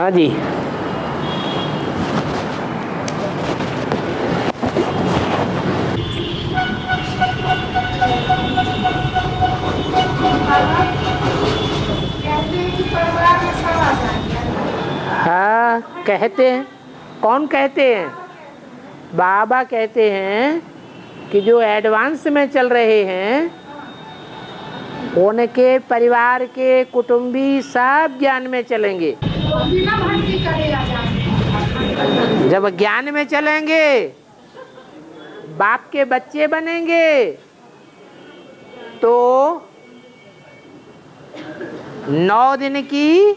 हाँ जी। हाँ कहते हैं। कौन कहते हैं? बाबा कहते हैं कि जो एडवांस में चल रहे हैं उनके परिवार के कुटुंबी सब ज्ञान में चलेंगे। जब ज्ञान में चलेंगे बाप के बच्चे बनेंगे तो 9 दिन की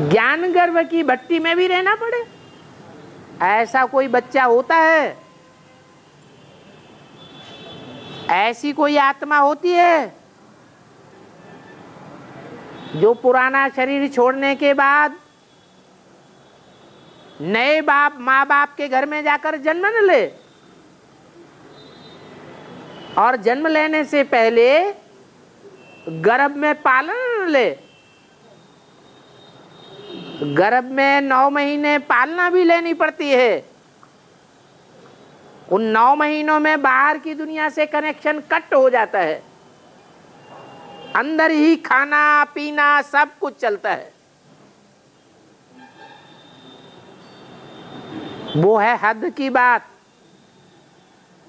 ज्ञान गर्भ की भट्टी में भी रहना पड़े। ऐसा कोई बच्चा होता है? ऐसी कोई आत्मा होती है जो पुराना शरीर छोड़ने के बाद नए माँ बाप के घर में जाकर जन्म न ले, और जन्म लेने से पहले गर्भ में पालन न ले, गर्भ में 9 महीने पालना भी लेनी पड़ती है। उन 9 महीनों में बाहर की दुनिया से कनेक्शन कट हो जाता है, अंदर ही खाना पीना सब कुछ चलता है। वो है हद की बात,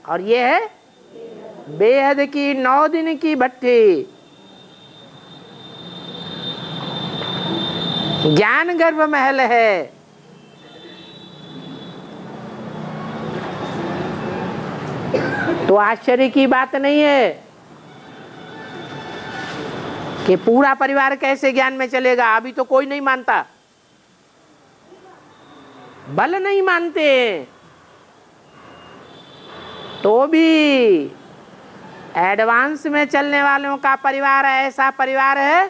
और ये है बेहद की 9 दिन की भट्टी। ज्ञान गर्भ महल है। तो आश्चर्य की बात नहीं है कि पूरा परिवार कैसे ज्ञान में चलेगा। अभी तो कोई नहीं मानता, बल नहीं मानते, तो भी एडवांस में चलने वालों का परिवार ऐसा परिवार है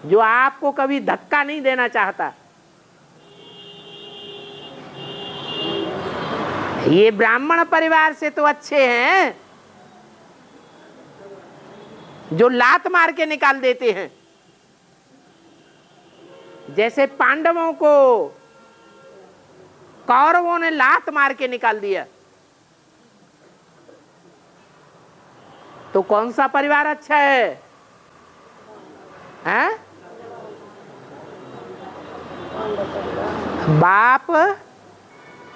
जो आपको कभी धक्का नहीं देना चाहता। ये ब्राह्मण परिवार से तो अच्छे हैं जो लात मार के निकाल देते हैं। जैसे पांडवों को कौरवों ने लात मार के निकाल दिया, तो कौन सा परिवार अच्छा है? हैं? बाप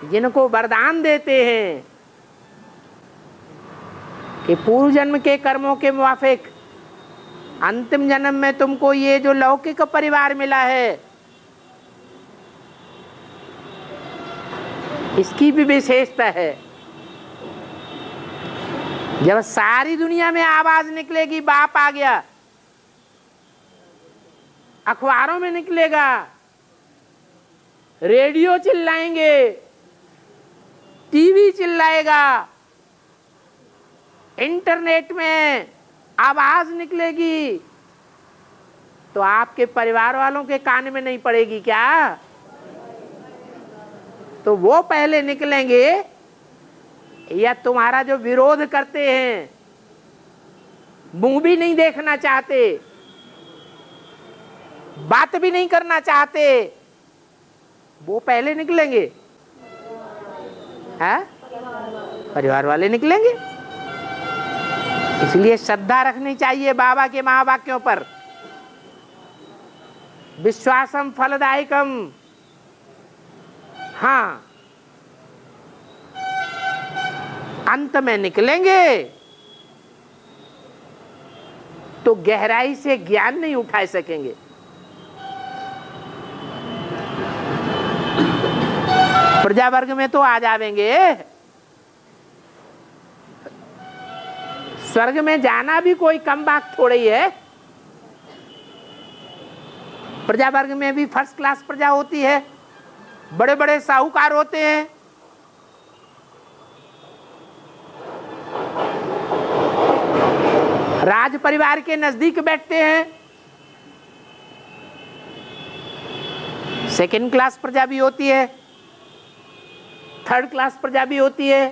जिनको वरदान देते हैं कि पूर्व जन्म के कर्मों के मुवाफिक अंतिम जन्म में तुमको ये जो लौकिक परिवार मिला है इसकी भी विशेषता है। जब सारी दुनिया में आवाज निकलेगी बाप आ गया, अखबारों में निकलेगा, रेडियो चिल्लाएंगे, टीवी चिल्लाएगा, इंटरनेट में आवाज निकलेगी, तो आपके परिवार वालों के कान में नहीं पड़ेगी क्या? तो वो पहले निकलेंगे या तुम्हारा जो विरोध करते हैं, मुंह भी नहीं देखना चाहते, बात भी नहीं करना चाहते, वो पहले निकलेंगे? है? परिवार वाले निकलेंगे। इसलिए श्रद्धा रखनी चाहिए बाबा के महावाक्यों पर। विश्वासम फलदायकम। हाँ, अंत में निकलेंगे तो गहराई से ज्ञान नहीं उठा सकेंगे। प्रजा वर्ग में तो आ जाएंगे, स्वर्ग में जाना भी कोई कम बात थोड़ी है। प्रजा वर्ग में भी फर्स्ट क्लास प्रजा होती है, बड़े बड़े साहूकार होते हैं, राज परिवार के नजदीक बैठते हैं। सेकंड क्लास प्रजा भी होती है, थर्ड क्लास प्रजा भी होती है,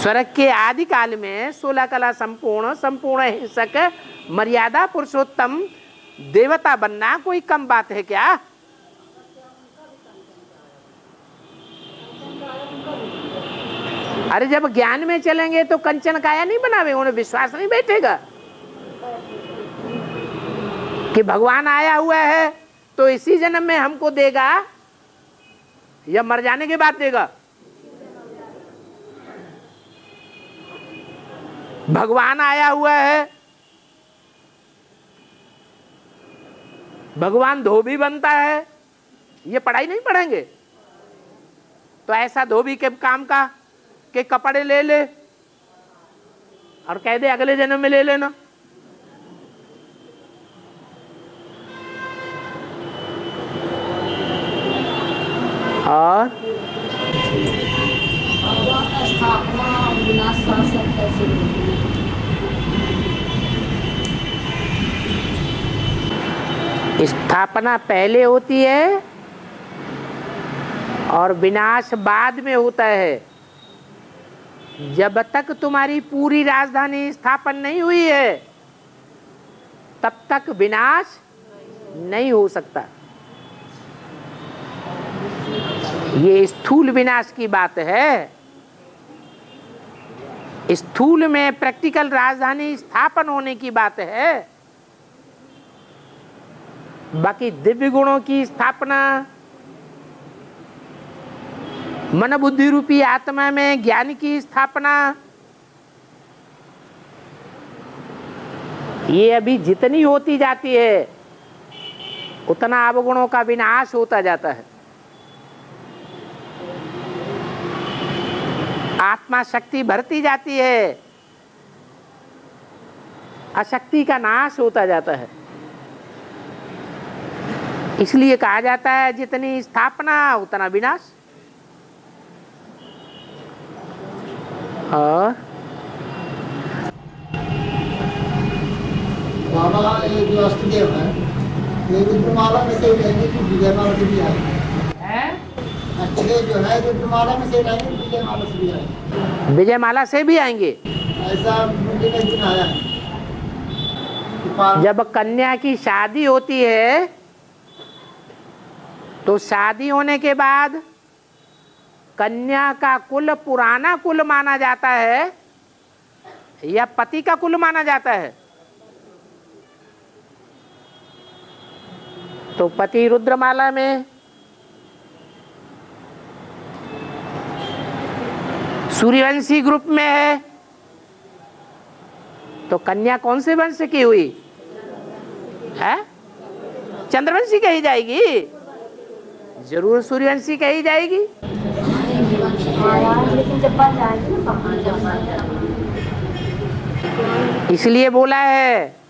स्वर्ग के आदि काल में 16 कला संपूर्ण, संपूर्ण हिंसक, मर्यादा पुरुषोत्तम देवता बनना कोई कम बात है क्या? अरे जब ज्ञान में चलेंगे तो कंचन काया नहीं बनावे, उन्हें विश्वास नहीं बैठेगा कि भगवान आया हुआ है तो इसी जन्म में हमको देगा या मर जाने के बाद देगा। भगवान आया हुआ है, भगवान धोबी बनता है, ये पढ़ाई नहीं पढ़ेंगे तो ऐसा धोबी के काम का के कपड़े ले ले और कह दे अगले जन्म में ले लेना। और स्थापना पहले होती है और विनाश बाद में होता है। जब तक तुम्हारी पूरी राजधानी स्थापन नहीं हुई है तब तक विनाश नहीं हो सकता। ये स्थूल विनाश की बात है। स्थूल में प्रैक्टिकल राजधानी स्थापन होने की बात है। बाकी दिव्य गुणों की स्थापना, मन बुद्धि रूपी आत्मा में ज्ञान की स्थापना, ये अभी जितनी होती जाती है उतना अवगुणों का विनाश होता जाता है। आत्मा शक्ति भरती जाती है, अशक्ति का नाश होता जाता है। इसलिए कहा जाता है जितनी स्थापना उतना विनाश। और बाबा ये जो अष्टदेव है ये रुद्रमाला में से रहेंगे कि विजयमाला से भी आएंगे? अष्टदेव जो है रुद्रमाला में से रहेंगे, विजयमाला से भी आएंगे? विजयमाला से भी आएंगे। ऐसा मुझे नहीं सुनाया है। जब कन्या की शादी होती है तो शादी होने के बाद कन्या का कुल पुराना कुल माना जाता है या पति का कुल माना जाता है? तो पति रुद्रमाला में, सूर्यवंशी ग्रुप में है तो कन्या कौन से वंश की हुई है? चंद्रवंशी कही जाएगी, जरूर सूर्यवंशी कही जाएगी। इसलिए बोला है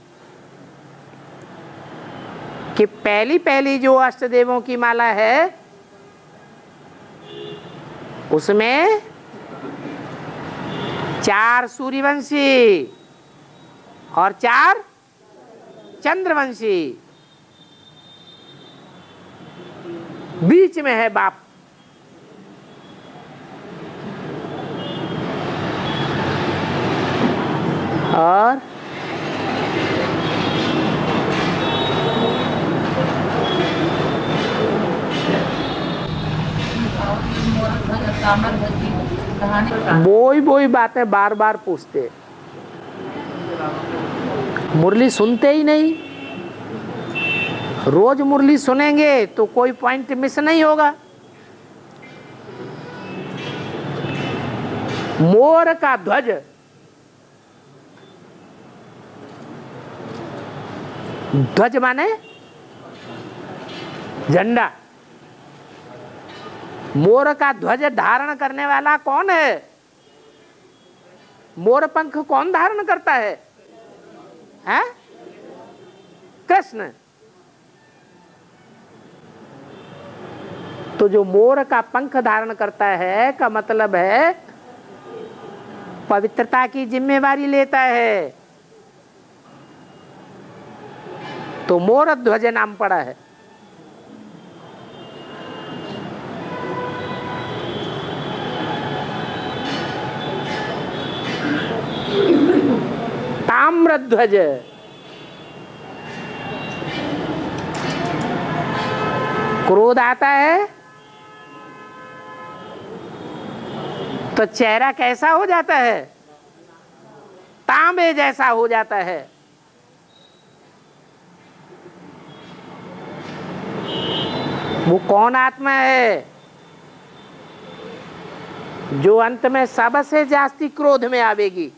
कि पहली पहली जो अष्टदेवों की माला है उसमें 4 सूर्यवंशी और 4 चंद्रवंशी, बीच में है बाप। और बोई बातें बार बार पूछते, मुरली सुनते ही नहीं। रोज मुरली सुनेंगे तो कोई पॉइंट मिस नहीं होगा। मोर का ध्वज, ध्वज माने झंडा, मोर का ध्वज धारण करने वाला कौन है? मोर पंख कौन धारण करता है? हैं? कृष्ण। तो जो मोर का पंख धारण करता है का मतलब है पवित्रता की जिम्मेवारी लेता है, तो मोर ध्वज नाम पड़ा है। ताम्रध्वज। क्रोध आता है तो चेहरा कैसा हो जाता है? तांबे जैसा हो जाता है। वो कौन आत्मा है जो अंत में सबसे जास्ती क्रोध में आवेगी?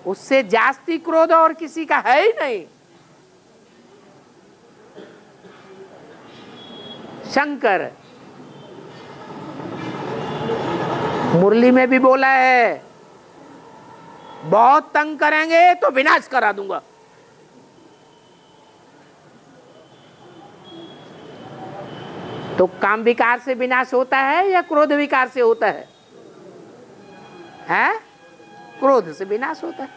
उससे जास्ती क्रोध और किसी का है ही नहीं। शंकर मुरली में भी बोला है, बहुत तंग करेंगे तो विनाश करा दूंगा। तो काम विकार से विनाश होता है या क्रोध विकार से होता है? हैं? क्रोध से विनाश होता है।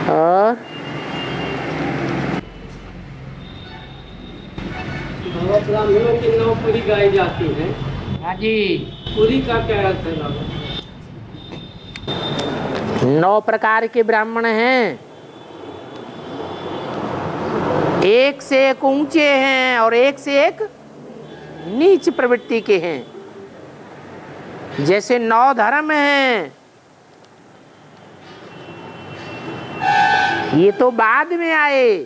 और ब्राह्मणों की 9 पूरी गाई जाती है। हाँ जी, पूरी का क्या अर्थ है बाबा? 9 प्रकार के ब्राह्मण हैं। एक से एक ऊंचे हैं और एक से एक नीच प्रवृत्ति के हैं। जैसे 9 धर्म हैं, ये तो बाद में आए,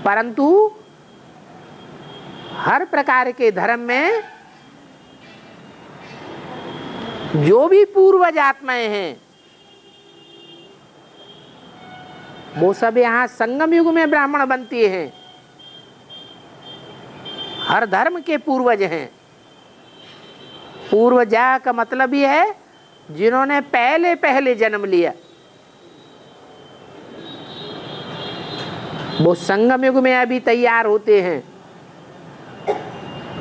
परंतु हर प्रकार के धर्म में जो भी पूर्वज आत्माएं हैं वो सब यहाँ संगम युग में ब्राह्मण बनती हैं। हर धर्म के पूर्वज हैं। पूर्वजा का मतलब ये है जिन्होंने पहले पहले जन्म लिया, वो संगम युग में अभी तैयार होते हैं।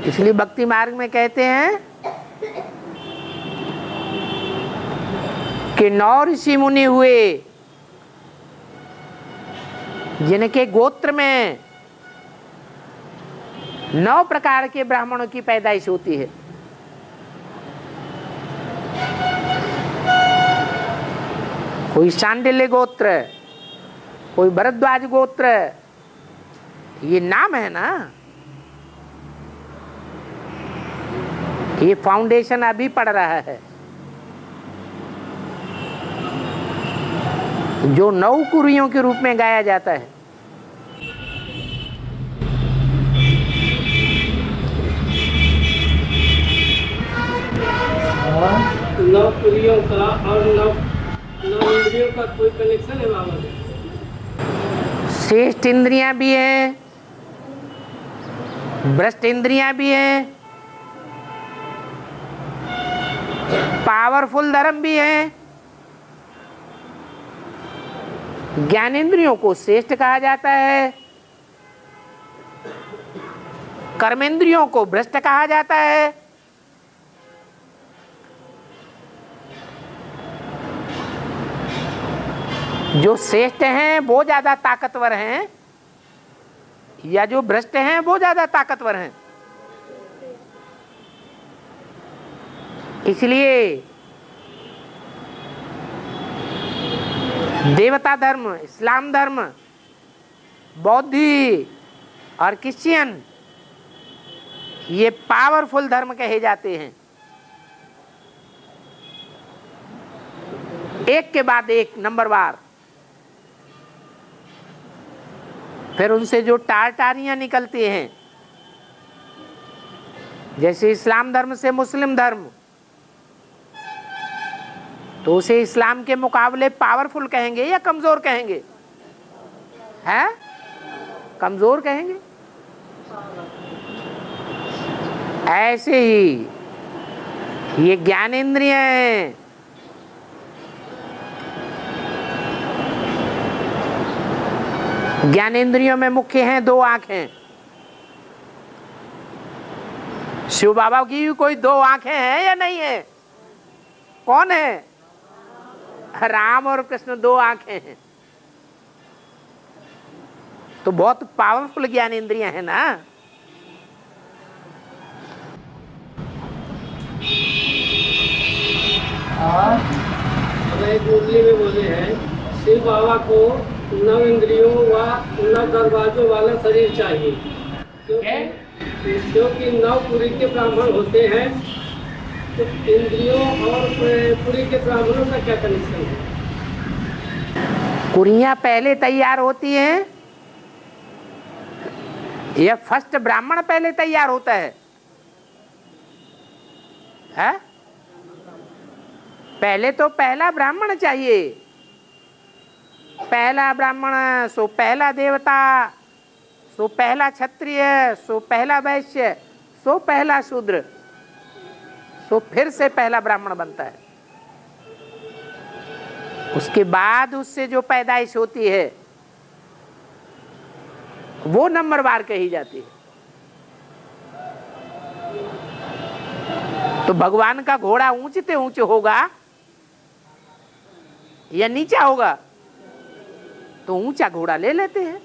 इसलिए भक्ति मार्ग में कहते हैं कि 9 ऋषि मुनि हुए जिनके गोत्र में 9 प्रकार के ब्राह्मणों की पैदाइश होती है। कोई शांडिल्य गोत्र, कोई भरद्वाज गोत्र, ये नाम है ना, ये फाउंडेशन अभी पड़ रहा है। जो 9 कुरियों के रूप में गाया जाता है। 9 कुरियों का और 9 इंद्रियों का कोई कनेक्शन है बाबा? श्रेष्ठ इंद्रियां भी हैं, भ्रष्ट इंद्रियां भी हैं, पावरफुल धर्म भी है। ज्ञानेंद्रियों को श्रेष्ठ कहा जाता है, कर्मेंद्रियों को भ्रष्ट कहा जाता है। जो श्रेष्ठ हैं वो ज्यादा ताकतवर हैं या जो भ्रष्ट हैं वो ज्यादा ताकतवर हैं? इसलिए देवता धर्म, इस्लाम धर्म, बौद्धी और क्रिश्चियन ये पावरफुल धर्म कहे जाते हैं। एक के बाद एक नंबरवार। फिर उनसे जो टारटारियां निकलती हैं, जैसे इस्लाम धर्म से मुस्लिम धर्म, तो उसे इस्लाम के मुकाबले पावरफुल कहेंगे या कमजोर कहेंगे? हैं? कमजोर कहेंगे। ऐसे ही ये ज्ञानेंद्रिय हैं, ज्ञानेंद्रियों में मुख्य हैं 2 आंखें। शिव बाबा की भी कोई 2 आंखें हैं या नहीं है? कौन है? राम और कृष्ण 2 आंखें हैं। तो बहुत पावरफुल ज्ञान इंद्रियां हैं ना। एक मुरली में बोले हैं, शिव बाबा को 9 इंद्रियों व 9 दरवाजों वाला शरीर चाहिए, क्योंकि 9 पुरी के ब्राह्मण होते हैं। तो इंद्रियों और पुरी के ब्राह्मणों का क्या कनेक्शन है? कुरियां पहले तैयार होती हैं या फर्स्ट ब्राह्मण पहले तैयार होता है? पहले तो पहला ब्राह्मण चाहिए। पहला ब्राह्मण सो पहला देवता, सो पहला क्षत्रिय, सो पहला वैश्य, सो पहला शूद्र, सो फिर से पहला ब्राह्मण बनता है। उसके बाद उससे जो पैदाइश होती है वो नंबरवार कही जाती है। तो भगवान का घोड़ा ऊंचते ऊंच होगा या नीचा होगा? तो ऊंचा घोड़ा ले लेते हैं।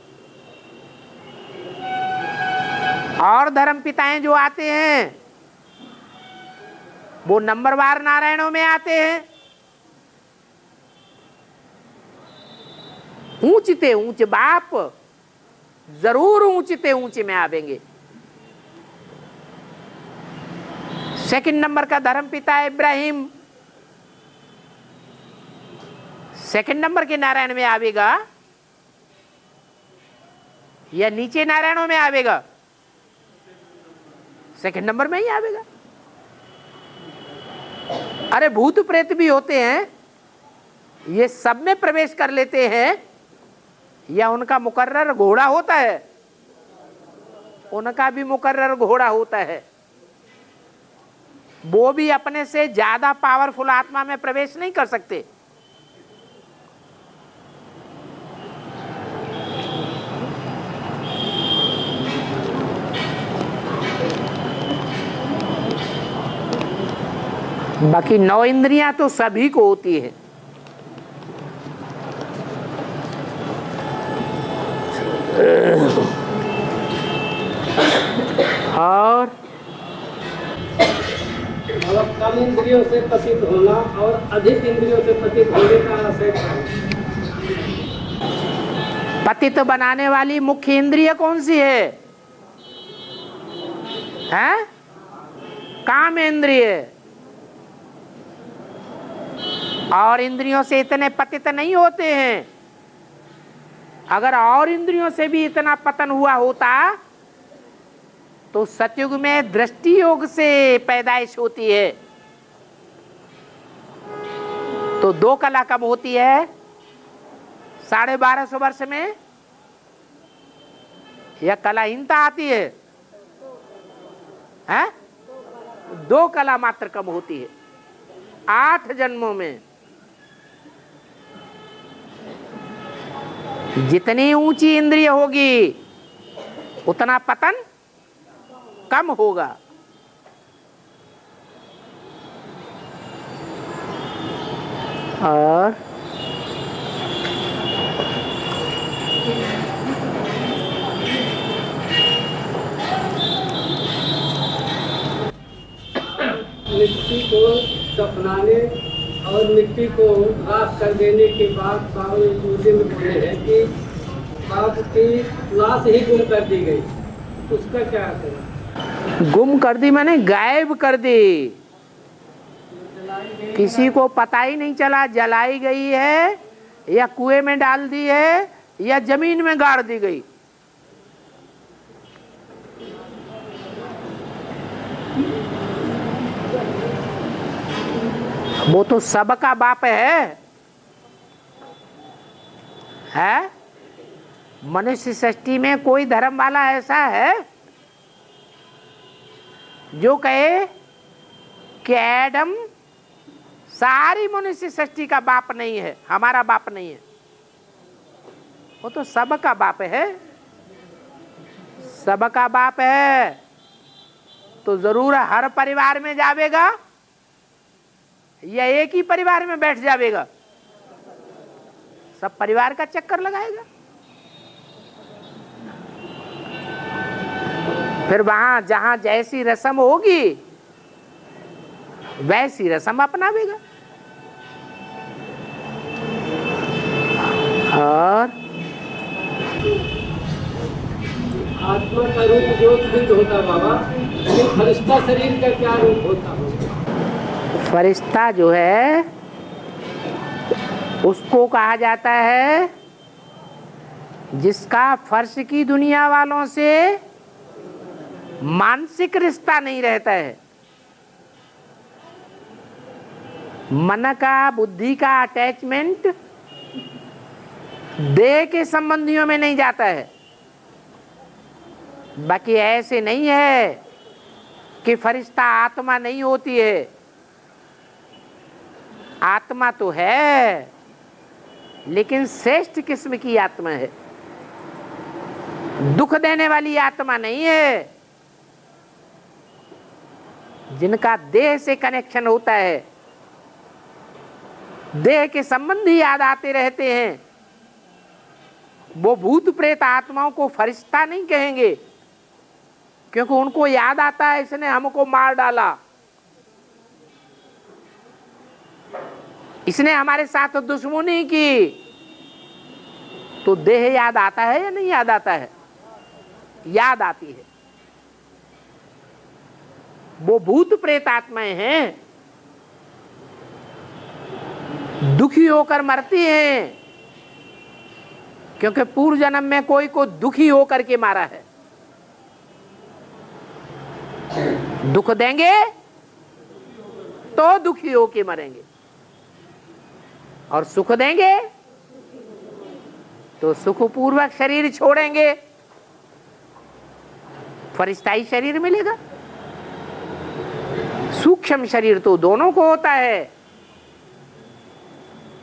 और धर्म पिताएं जो आते हैं वो नंबरवार नारायणों में आते हैं। ऊंचते ऊंच बाप जरूर ऊंचते ऊंचे में आवेंगे। सेकंड नंबर का धर्म पिता इब्राहिम सेकंड नंबर के नारायण में आवेगा या नीचे नारायणों में आवेगा? सेकंड नंबर में ही आवेगा। अरे भूत प्रेत भी होते हैं, ये सब में प्रवेश कर लेते हैं या उनका मुकर्रर घोड़ा होता है? उनका भी मुकर्रर घोड़ा होता है। वो भी अपने से ज्यादा पावरफुल आत्मा में प्रवेश नहीं कर सकते। बाकी 9 इंद्रियां तो सभी को होती है। और कम इंद्रियों से पतित होना और अधिक इंद्रियों से पतित होने का आशय क्या है? पतित बनाने वाली मुख्य इंद्रिय कौन सी है? हैं? काम इंद्रिय। और इंद्रियों से इतने पतित नहीं होते हैं। अगर और इंद्रियों से भी इतना पतन हुआ होता तो सतयुग में दृष्टि योग से पैदाइश होती है। तो 2 कला कब होती है? 1250 वर्ष में या कलाहीनता आती है? हैं? 2 कला मात्र कम होती है 8 जन्मों में। जितनी ऊंची इंद्रिय होगी उतना पतन कम होगा। और मिट्टी को दफनाने और मिट्टी को राख कर देने के बाद बाबा इस मुद्दे में बोले हैं कि बाप की लाश ही गुम कर दी गई, उसका क्या करें? गुम कर दी मैंने गायब कर दी। किसी को पता ही नहीं चला जलाई गई है या कुएं में डाल दी है या जमीन में गाड़ दी गई। वो तो सबका बाप है? मनुष्य सृष्टि में कोई धर्म वाला ऐसा है जो कहे कि एडम सारी मनुष्य सृष्टि का बाप नहीं है, हमारा बाप नहीं है? वो तो सबका बाप है। सबका बाप है तो जरूर हर परिवार में जावेगा या एक ही परिवार में बैठ जावेगा? सब परिवार का चक्कर लगाएगा। फिर वहां जहां जैसी रस्म होगी वैसी रस्म अपनावेगा। और आत्मा का रूप जो सिद्ध होता बाबा, लेकिन फरिश्ता शरीर का क्या रूप होता है? फरिश्ता जो है उसको कहा जाता है जिसका फर्श की दुनिया वालों से मानसिक रिश्ता नहीं रहता है, मन का बुद्धि का अटैचमेंट देह के संबंधियों में नहीं जाता है। बाकी ऐसे नहीं है कि फरिश्ता आत्मा नहीं होती है, आत्मा तो है लेकिन श्रेष्ठ किस्म की आत्मा है, दुख देने वाली आत्मा नहीं है। जिनका देह से कनेक्शन होता है, देह के संबंधी याद आते रहते हैं, वो भूत प्रेत आत्माओं को फरिश्ता नहीं कहेंगे, क्योंकि उनको याद आता है इसने हमको मार डाला, इसने हमारे साथ दुश्मनी की। तो देह याद आता है या नहीं याद आता है? याद आती है। वो भूत प्रेत आत्माएं हैं, दुखी होकर मरती हैं, क्योंकि पूर्व जन्म में कोई को दुखी होकर के मारा है। दुख देंगे तो दुखी होके मरेंगे, और सुख देंगे तो सुखपूर्वक शरीर छोड़ेंगे, फरिश्ताई शरीर मिलेगा। सूक्ष्म शरीर तो दोनों को होता है,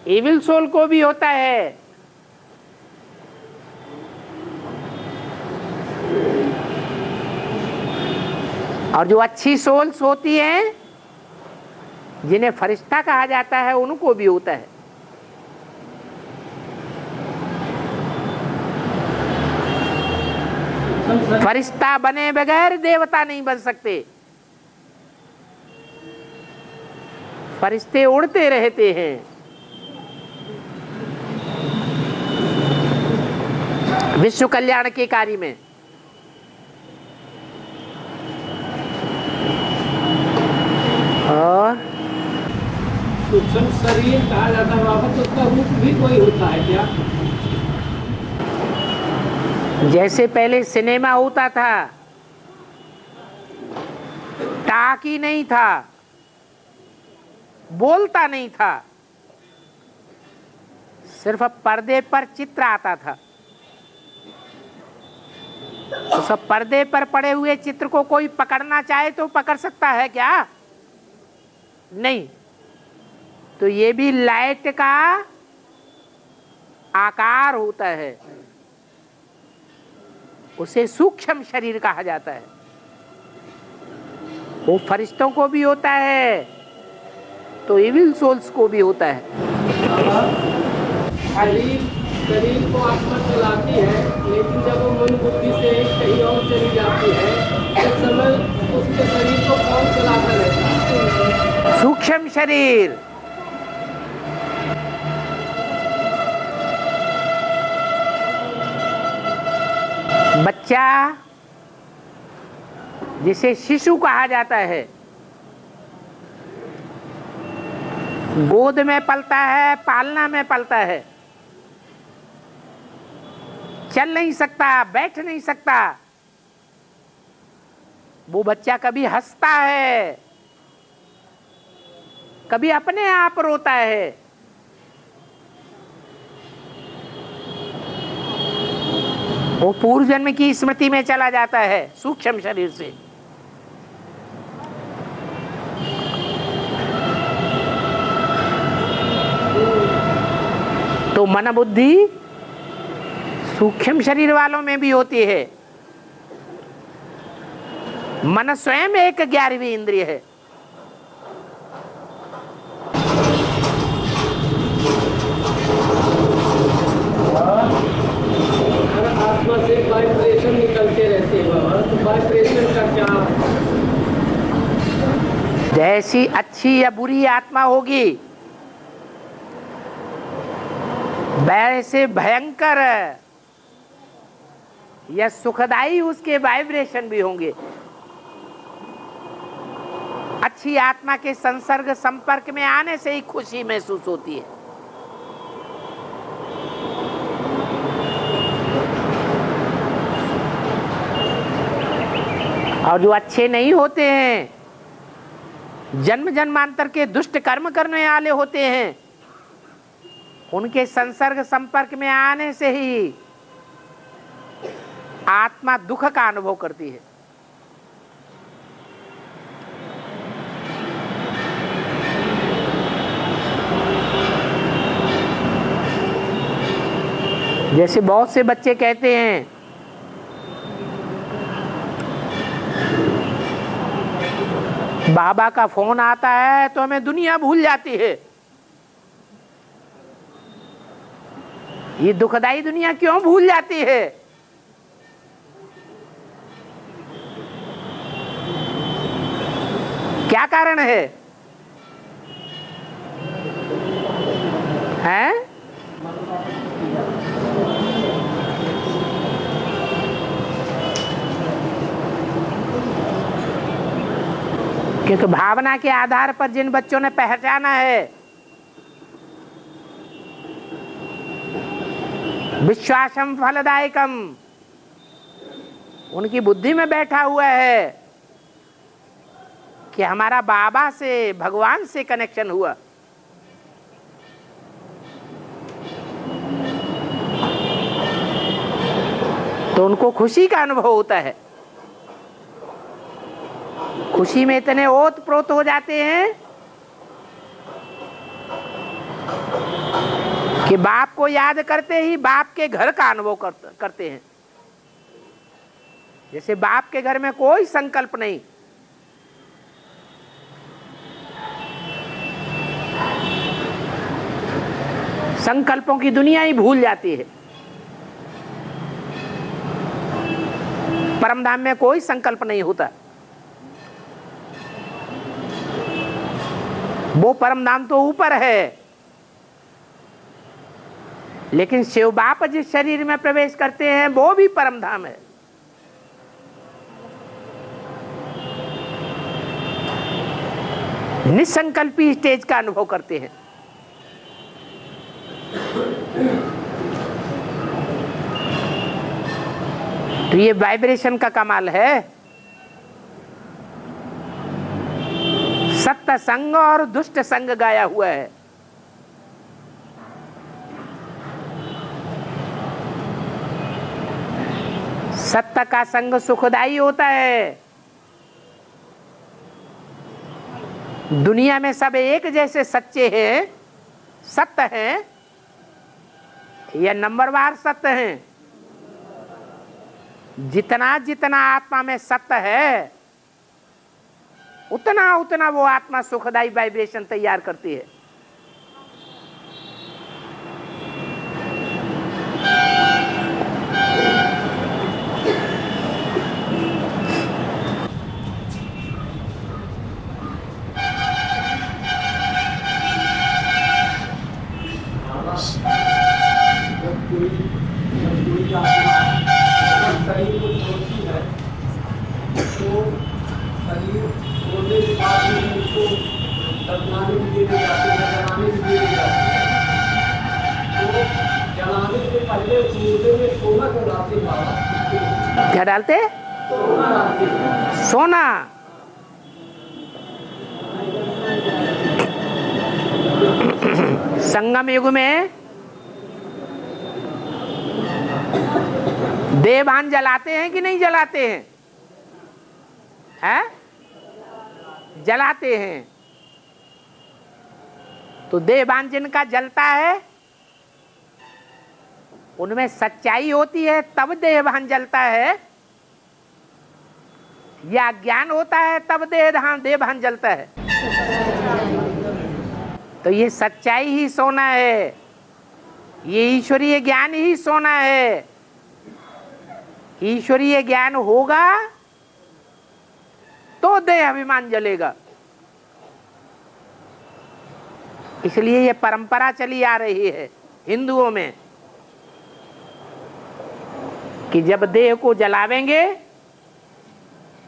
एविल सोल को भी होता है। और जो अच्छी सोल्स होती हैं, जिन्हें फरिश्ता कहा जाता है, उनको भी होता है। फरिश्ता बने बगैर देवता नहीं बन सकते। फरिश्ते उड़ते रहते हैं। विश्व कल्याण के कार्य में और सूक्ष्म शरीर कहा जाता है बाबा, तो उसका रूप भी कोई होता है क्या? जैसे पहले सिनेमा होता था, टाकी नहीं था, बोलता नहीं था, सिर्फ पर्दे पर चित्र आता था। तो सब पर्दे पर पड़े हुए चित्र को कोई पकड़ना चाहे तो पकड़ सकता है क्या? नहीं। तो ये भी लाइट का आकार होता है, उसे सूक्ष्म शरीर कहा जाता है। वो फरिश्तों को भी होता है तो इविल सोल्स को भी होता है। शरीर को आत्मा चलाती है, लेकिन जब वो मन बुद्धि से कहीं और चली जाती है, उस समय उसके शरीर को कौन चलाता रहता है? सूक्ष्म शरीर। बच्चा जिसे शिशु कहा जाता है, गोद में पलता है, पालना में पलता है, चल नहीं सकता, बैठ नहीं सकता। वो बच्चा कभी हंसता है, कभी अपने आप रोता है। वो पूर्व जन्म की स्मृति में चला जाता है सूक्ष्म शरीर से। तो मन बुद्धि सूक्ष्म शरीर वालों में भी होती है। मन स्वयं एक 11वीं इंद्रिय है। आत्मा से वाइब्रेशन निकलते रहते हैं बाबा, तो वाइब्रेशन का क्या? जैसी अच्छी या बुरी आत्मा होगी वैसे भयंकर या सुखदाई उसके वाइब्रेशन भी होंगे। अच्छी आत्मा के संसर्ग संपर्क में आने से ही खुशी महसूस होती है। और जो अच्छे नहीं होते हैं, जन्म जन्मांतर के दुष्ट कर्म करने वाले होते हैं, उनके संसर्ग संपर्क में आने से ही आत्मा दुख का अनुभव करती है। जैसे बहुत से बच्चे कहते हैं बाबा का फोन आता है तो हमें दुनिया भूल जाती है। ये दुखदाई दुनिया क्यों भूल जाती है? क्या कारण है? हैं? क्योंकि भावना के आधार पर जिन बच्चों ने पहचाना है विश्वासम फलदायकम, उनकी बुद्धि में बैठा हुआ है कि हमारा बाबा से, भगवान से कनेक्शन हुआ। तो उनको खुशी का अनुभव होता है। खुशी में इतने ओत प्रोत हो जाते हैं कि बाप को याद करते ही बाप के घर का अनुभव करते हैं। जैसे बाप के घर में कोई संकल्प नहीं, संकल्पों की दुनिया ही भूल जाती है। परमधाम में कोई संकल्प नहीं होता। वो परमधाम तो ऊपर है, लेकिन शिव बाप जिस शरीर में प्रवेश करते हैं वो भी परमधाम है। निसंकल्पी स्टेज का अनुभव करते हैं। तो ये वाइब्रेशन का कमाल है। सत्य संग और दुष्ट संग गाया हुआ है। सत्य का संग सुखदाई होता है। दुनिया में सब एक जैसे सच्चे हैं, सत्य हैं या नंबरवार सत्य हैं। जितना जितना आत्मा में सत्य है उतना उतना वो आत्मा सुखदाई वाइब्रेशन तैयार करती है। क्या डालते? सोना। संगम युग में देवान जलाते हैं कि नहीं जलाते हैं? हैं? जलाते हैं। तो देवान जिनका जलता है उनमें सच्चाई होती है तब देवान जलता है, या ज्ञान होता है तब देवान जलता है? तो ये सच्चाई ही सोना है, ये ईश्वरीय ज्ञान ही सोना है। ईश्वरीय ज्ञान होगा तो देह अभिमान जलेगा। इसलिए ये परंपरा चली आ रही है हिंदुओं में कि जब देह को जलावेंगे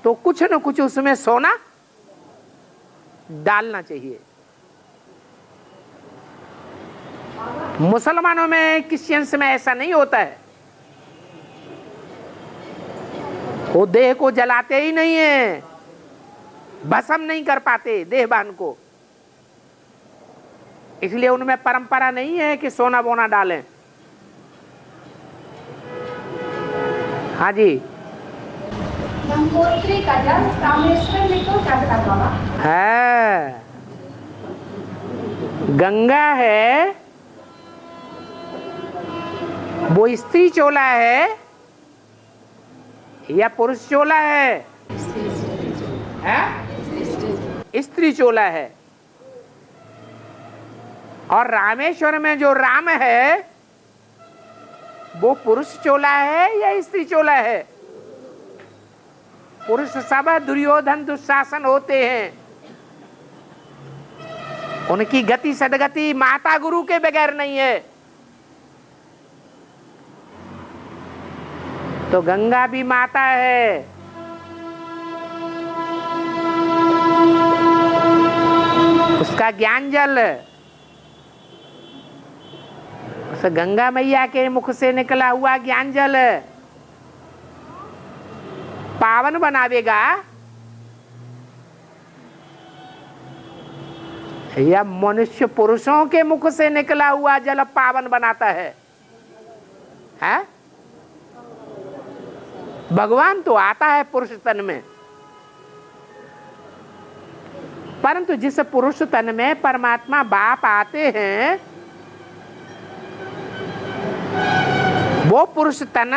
तो कुछ न कुछ उसमें सोना डालना चाहिए। मुसलमानों में, क्रिश्चियंस में ऐसा नहीं होता है। वो देह को जलाते ही नहीं है, भस्म नहीं कर पाते देहबान को, इसलिए उनमें परंपरा नहीं है कि सोना बोना डालें। हाँ जी, गंगोत्री का जल रामेश्वर में क्यों चढ़ता बाबा? है गंगा है, वो स्त्री चोला है या पुरुष चोला है? स्त्री चोला है। और रामेश्वर में जो राम है वो पुरुष चोला है या स्त्री चोला है? पुरुष सब दुर्योधन दुशासन होते हैं, उनकी गति सदगति माता गुरु के बगैर नहीं है। तो गंगा भी माता है, उसका ज्ञान जल उस गंगा मैया के मुख से निकला हुआ ज्ञान जल पावन बनावेगा या मनुष्य पुरुषों के मुख से निकला हुआ जल पावन बनाता है? हैं? भगवान तो आता है पुरुष तन में, परंतु जिस पुरुष तन में परमात्मा बाप आते हैं वो पुरुष तन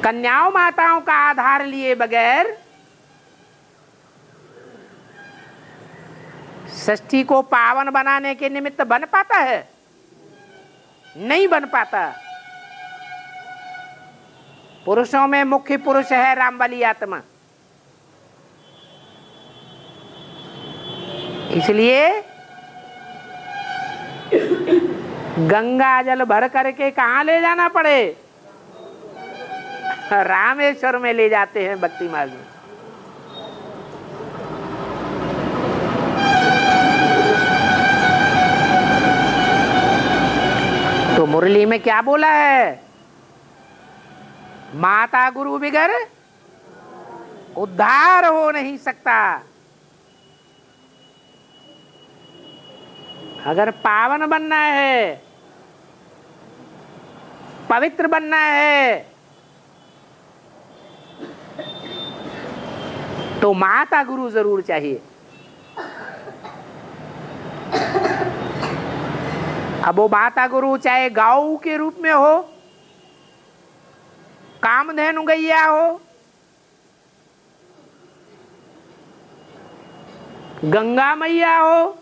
कन्याओं माताओं का आधार लिए बगैर षष्ठी को पावन बनाने के निमित्त बन पाता है? नहीं बन पाता। पुरुषों में मुख्य पुरुष है रामबली आत्मा। इसलिए गंगा जल भर करके कहाँ ले जाना पड़े? रामेश्वर में ले जाते हैं भक्ति मार्ग में। तो मुरली में क्या बोला है? माता गुरु बिगर उद्धार हो नहीं सकता। अगर पावन बनना है, पवित्र बनना है, तो माता गुरु जरूर चाहिए। अब वो माता गुरु चाहे गौ के रूप में हो, कामधेनु गैया हो, गंगा मैया हो,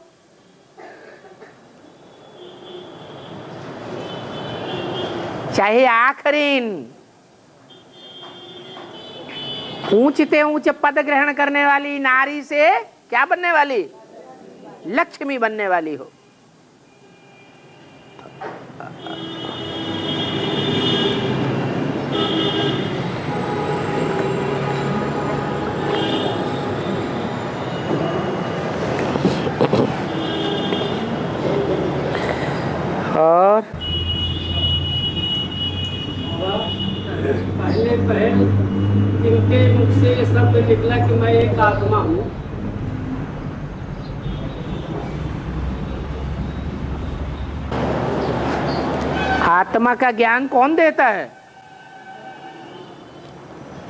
चाहे आखरीन ऊंचते ऊंचे पद ग्रहण करने वाली नारी से क्या बनने वाली? लक्ष्मी बनने वाली हो। और पहले इनके मुख से ये शब्द निकला कि मैं एक आत्मा हूँ। आत्मा का ज्ञान कौन देता है?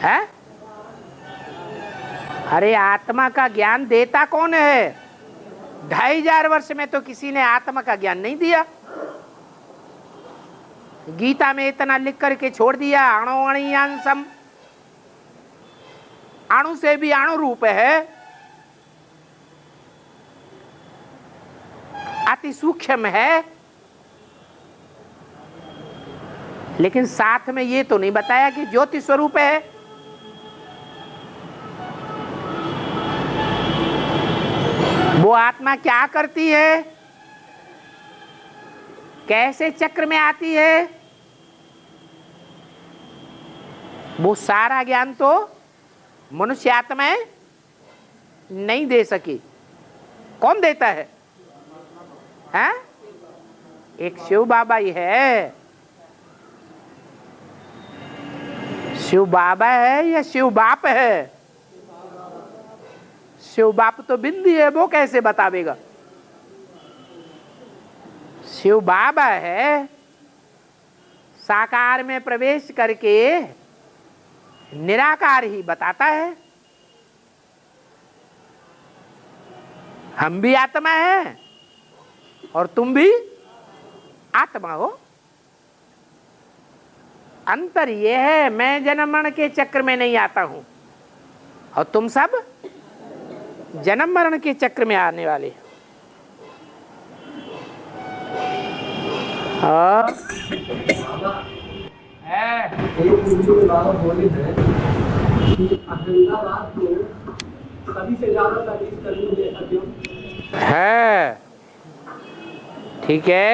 है? अरे आत्मा का ज्ञान देता कौन है? 2500 वर्ष में तो किसी ने आत्मा का ज्ञान नहीं दिया। गीता में इतना लिख करके छोड़ दिया, अणु अणियांसम, अणु से भी अणु रूप है, अति सूक्ष्म है, लेकिन साथ में ये तो नहीं बताया कि ज्योति स्वरूप है। वो आत्मा क्या करती है, कैसे चक्र में आती है, वो सारा ज्ञान तो मनुष्य आत्माएं नहीं दे सकी। कौन देता है? हैं? एक शिव बाबा ही है। शिव बाबा है या शिव बाप है? शिव बाप तो बिंदी है, वो कैसे बतावेगा? शिव बाबा है, साकार में प्रवेश करके निराकार ही बताता है। हम भी आत्मा हैं और तुम भी आत्मा हो। अंतर यह है, मैं जन्म मरण के चक्र में नहीं आता हूं और तुम सब जन्म मरण के चक्र में आने वाले हो। बोले हैं कि अहंकार को सभी से ज्यादा सर्विस करनी है। ठीक है,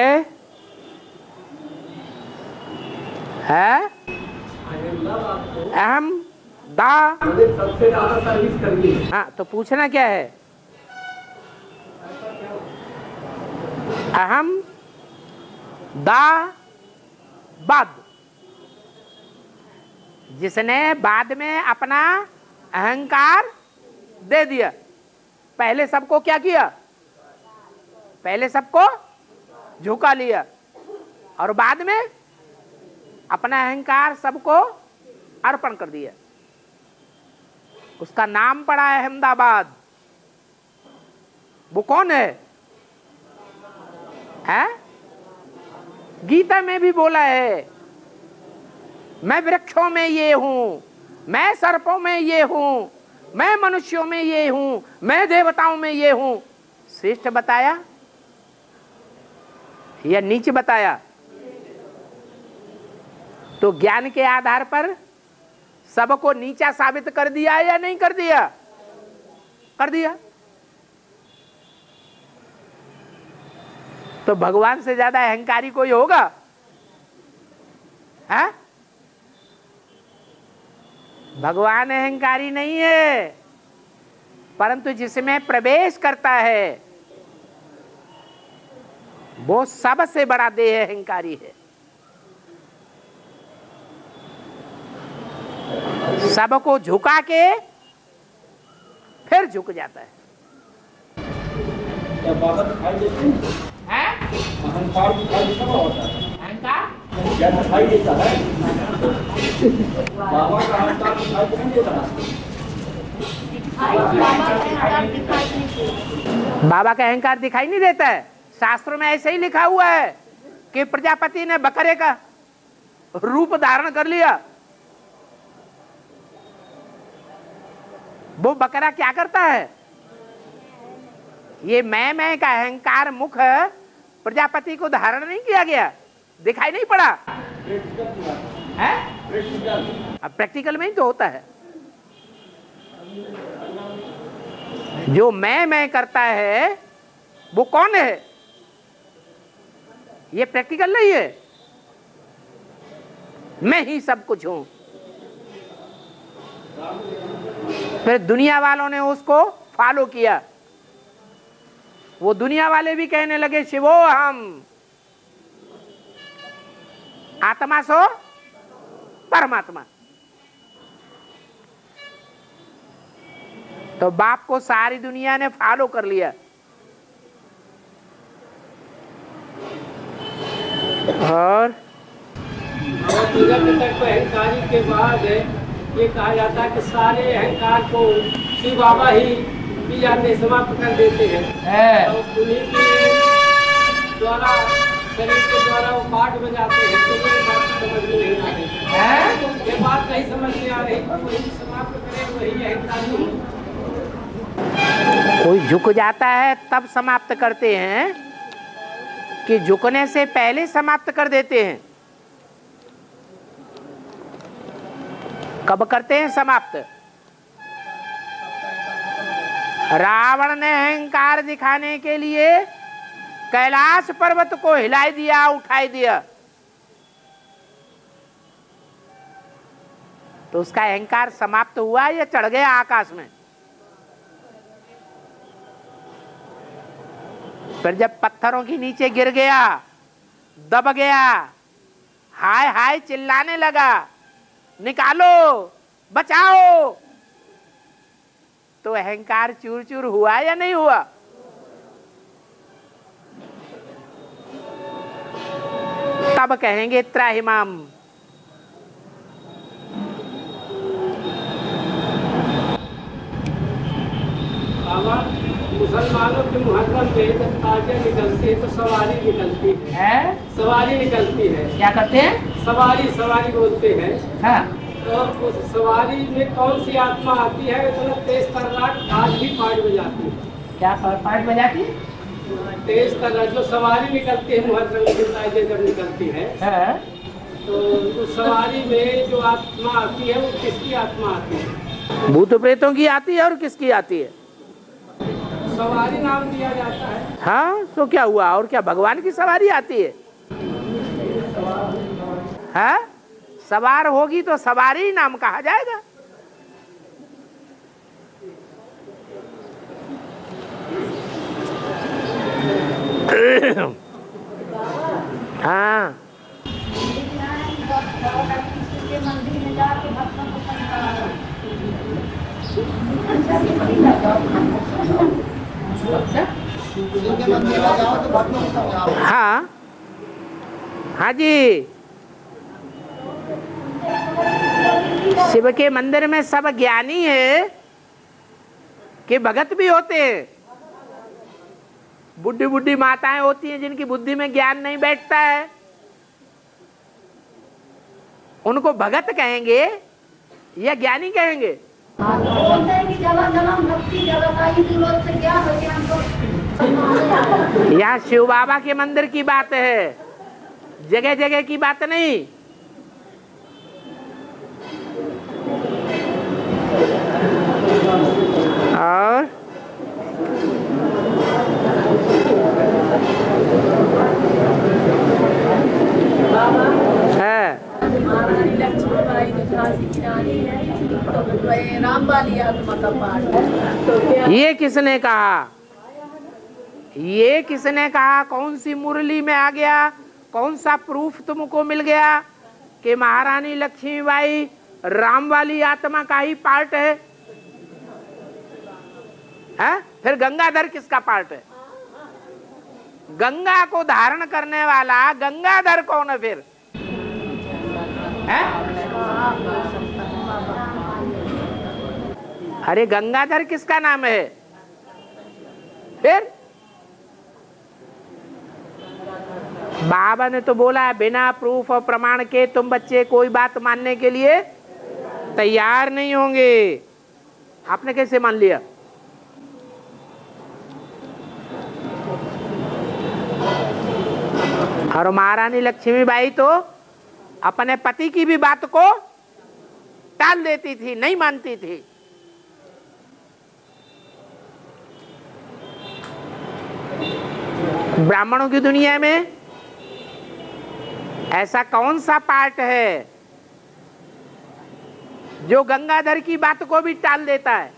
अहम दा सबसे ज्यादा सर्विस करनी है। हाँ, तो पूछना क्या है? अहम दा बाद, जिसने बाद में अपना अहंकार दे दिया। पहले सबको क्या किया? पहले सबको झुका लिया और बाद में अपना अहंकार सबको अर्पण कर दिया। उसका नाम पड़ा है अहमदाबाद। वो कौन है? गीता में भी बोला है, मैं वृक्षों में ये हूं, मैं सर्पों में ये हूं, मैं मनुष्यों में ये हूं, मैं देवताओं में ये हूं। श्रेष्ठ बताया या नीच बताया? तो ज्ञान के आधार पर सबको नीचा साबित कर दिया या नहीं कर दिया? कर दिया। तो भगवान से ज्यादा अहंकारी कोई होगा? है? भगवान अहंकारी नहीं है, परंतु जिसमें प्रवेश करता है वो सबसे बड़ा देह अहंकारी है। सबको झुका के फिर झुक जाता है। अहंकार दिखाई देता होता है। अहंकार क्या दिखाई देता है? बाबा का अहंकार दिखाई नहीं देता। बाबा का अहंकार दिखाई नहीं देता है। शास्त्रों में ऐसे ही लिखा हुआ है कि प्रजापति ने बकरे का रूप धारण कर लिया। वो बकरा क्या करता है? ये मैं का अहंकार मुख प्रजापति को धारण नहीं किया गया, दिखाई नहीं पड़ा है? अब प्रैक्टिकल में ही तो होता है। जो मैं करता है वो कौन है? ये प्रैक्टिकल नहीं है। मैं ही सब कुछ हूं। फिर दुनिया वालों ने उसको फॉलो किया। वो दुनिया वाले भी कहने लगे शिवो हम, आत्मा सो परमात्मा। तो बाप को सारी दुनिया ने फॉलो कर लिया। और पूजा पितक को अहंकारी के बाद ये कहा जाता है कि सारे अहंकार को शिव बाबा ही बीजा में समाप्त कर देते हैं। तो उन्हीं के द्वारा, शरीर के द्वारा वो पाठ बजाते हैं। तो ये बात समझ में नहीं आ रही। ये बात नहीं समझ में आ रही। वही समाप्त करे वही अहंकारी। कोई झुक जाता है तब समाप्त करते हैं कि झुकने से पहले समाप्त कर देते हैं? कब करते हैं समाप्त? रावण ने अहंकार दिखाने के लिए कैलाश पर्वत को हिलाई दिया, उठाई दिया, तो उसका अहंकार समाप्त हुआ या चढ़ गया आकाश में? फिर जब पत्थरों के नीचे गिर गया, दब गया, हाय हाय चिल्लाने लगा, निकालो, बचाओ, तो अहंकार चूर चूर हुआ या नहीं हुआ? तब कहेंगे त्राहिमाम। मुसलमानों के मुहर्रम में जब ताजिया निकलती है तो सवारी निकलती है, सवारी निकलती है। क्या करते हैं? सवारी बोलते हैं। हाँ। तो उस सवारी में कौन सी आत्मा आती है? इतना तेज तर्राट आज भी पार्ट बजाती है। क्या पार्ट बजाती है? तेज तर्राट जो सवारी निकलती है मुहर्रम की ताजिया जब निकलती है, हाँ। तो उस सवारी में जो आत्मा आती है वो किसकी आत्मा आती है? भूत प्रेतों की आती है। और किसकी आती है? सवारी नाम दिया जाता है। हाँ, तो क्या हुआ? और क्या भगवान की सवारी आती है? हाँ, सवार होगी तो सवारी नाम कहा जाएगा। हाँ, इनके मंदिर में जाओ तो भक्तों को समझाओ। हाँ, हाँ जी, शिव के मंदिर में सब ज्ञानी है कि भगत भी होते हैं। बुढ़ी बुढ़ी माताएं होती हैं जिनकी बुद्धि में ज्ञान नहीं बैठता है, उनको भगत कहेंगे या ज्ञानी कहेंगे? बोलते हैं कि जगह जगह भक्ति जगह का ही विरोध से क्या हो गया हमको। यहाँ शिव बाबा के मंदिर की बात है, जगह जगह की बात नहीं। और है महारानी लक्ष्मीबाई जो झांसी की रानी है, तो रामबाली आत्मा का पाठ है। तो क्या ये किसने कहा? ये किसने कहा? कौन सी मुरली में आ गया? कौन सा प्रूफ तुमको मिल गया कि महारानी लक्ष्मीबाई राम वाली आत्मा का ही पार्ट है? फिर गंगाधर किसका पार्ट है? गंगा को धारण करने वाला गंगाधर कौन है फिर? है? अरे गंगाधर किसका नाम है फिर? बाबा ने तो बोला बिना प्रूफ और प्रमाण के तुम बच्चे कोई बात मानने के लिए तैयार नहीं होंगे। आपने कैसे मान लिया? और महारानी लक्ष्मीबाई तो अपने पति की भी बात को टाल देती थी, नहीं मानती थी। ब्राह्मणों की दुनिया में ऐसा कौन सा पार्ट है जो गंगाधर की बात को भी टाल देता है?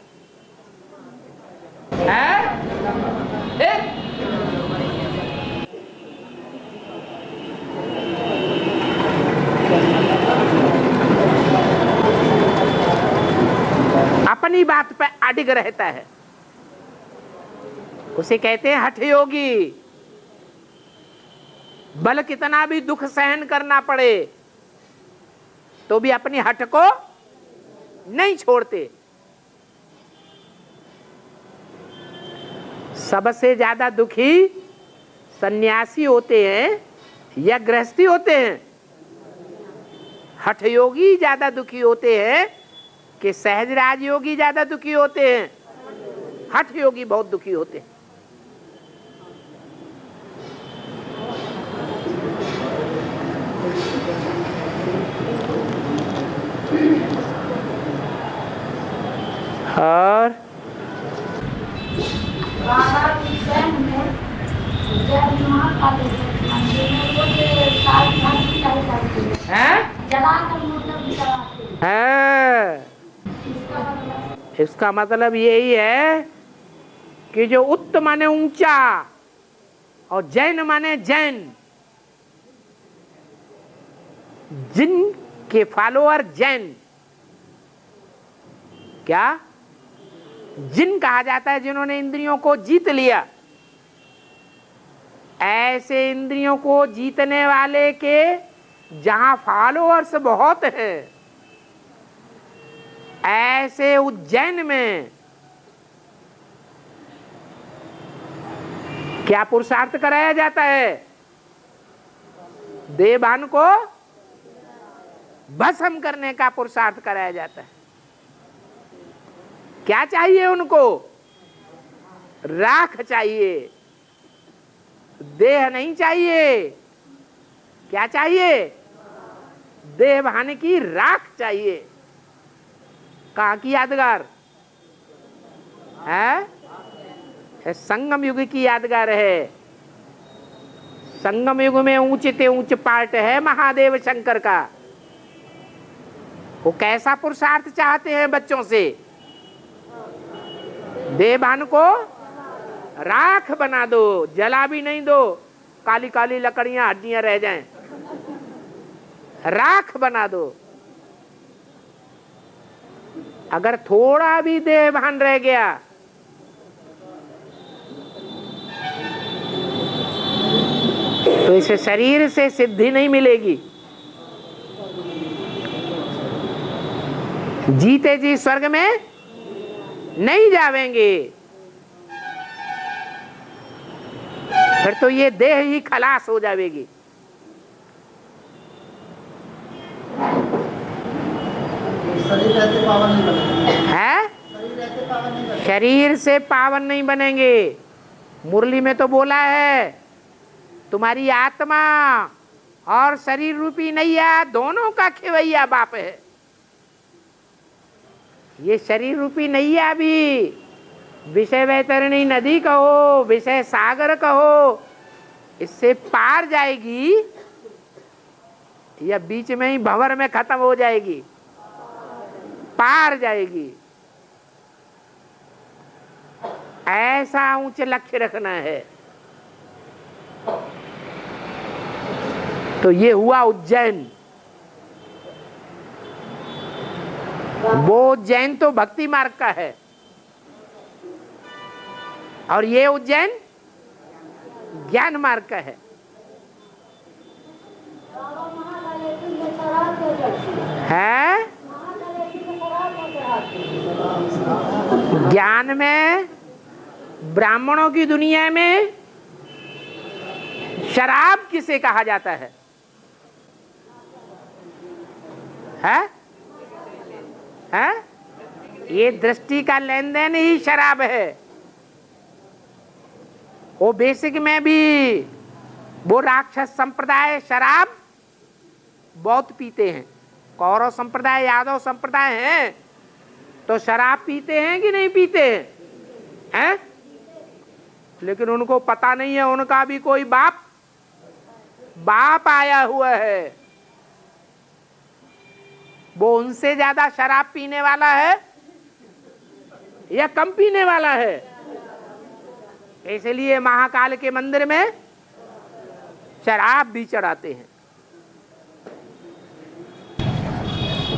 अपनी बात पे अडिग रहता है, उसे कहते हैं हठ योगी। बल कितना भी दुख सहन करना पड़े तो भी अपनी हठ को नहीं छोड़ते। सबसे ज्यादा दुखी सन्यासी होते हैं या गृहस्थी होते हैं? हठ योगी ज्यादा दुखी होते हैं कि सहज राजयोगी ज्यादा दुखी होते हैं? हठ योगी बहुत दुखी होते हैं। और बाबा उज्जैन में जब महाकाल मंदिर में वो ये साल की चढ़ाई करते हैं, हैं? जलाकर मतलब जलाते हैं। है। इसका मतलब यही है कि जो उत्त माने ऊंचा और जैन माने जैन, जिनके फॉलोअर जैन, क्या जिन कहा जाता है जिन्होंने इंद्रियों को जीत लिया। ऐसे इंद्रियों को जीतने वाले के जहां फॉलोअर्स बहुत हैं, ऐसे उज्जैन में क्या पुरुषार्थ कराया जाता है? देवान को भस्म करने का पुरुषार्थ कराया जाता है। क्या चाहिए उनको? राख चाहिए, देह नहीं चाहिए। क्या चाहिए? देवभान की राख चाहिए। कहाँ की यादगार है? संगम युग की यादगार है। संगम युग में ऊंचे ते ऊंच पार्ट है महादेव शंकर का। वो कैसा पुरुषार्थ चाहते हैं बच्चों से? देवान को राख बना दो, जला भी नहीं दो, काली काली लकड़ियां हड्डियां रह जाएं, राख बना दो। अगर थोड़ा भी देहभान रह गया तो इसे शरीर से सिद्धि नहीं मिलेगी। जीते जी स्वर्ग में नहीं जावेंगे, फिर तो ये देह ही खलास हो जाएगी। शरीर रहते पावन नहीं बनेंगे। है? शरीर रहते पावन नहीं बनेंगे। शरीर से पावन नहीं बनेंगे। मुरली में तो बोला है तुम्हारी आत्मा और शरीर रूपी नैया दोनों का खेवैया बाप है। ये शरीर रूपी नैया भी विषय वैतरणी नदी कहो, विषय सागर कहो, इससे पार जाएगी या बीच में ही भंवर में खत्म हो जाएगी? पार जाएगी। ऐसा ऊंचे लक्ष्य रखना है। तो ये हुआ उज्जैन। वो उज्जैन तो भक्ति मार्ग का है और ये उज्जैन ज्ञान मार्ग का है। है? ज्ञान में ब्राह्मणों की दुनिया में शराब किसे कहा जाता है? है? है? ये दृष्टि का लेन देन ही शराब है। वो बेसिक में भी वो राक्षस संप्रदाय शराब बहुत पीते हैं। कौरव संप्रदाय, यादव संप्रदाय हैं तो शराब पीते हैं कि नहीं पीते हैं? हैं? लेकिन उनको पता नहीं है उनका भी कोई बाप आया हुआ है। वो उनसे ज्यादा शराब पीने वाला है या कम पीने वाला है? इसलिए महाकाल के मंदिर में शराब भी चढ़ाते हैं।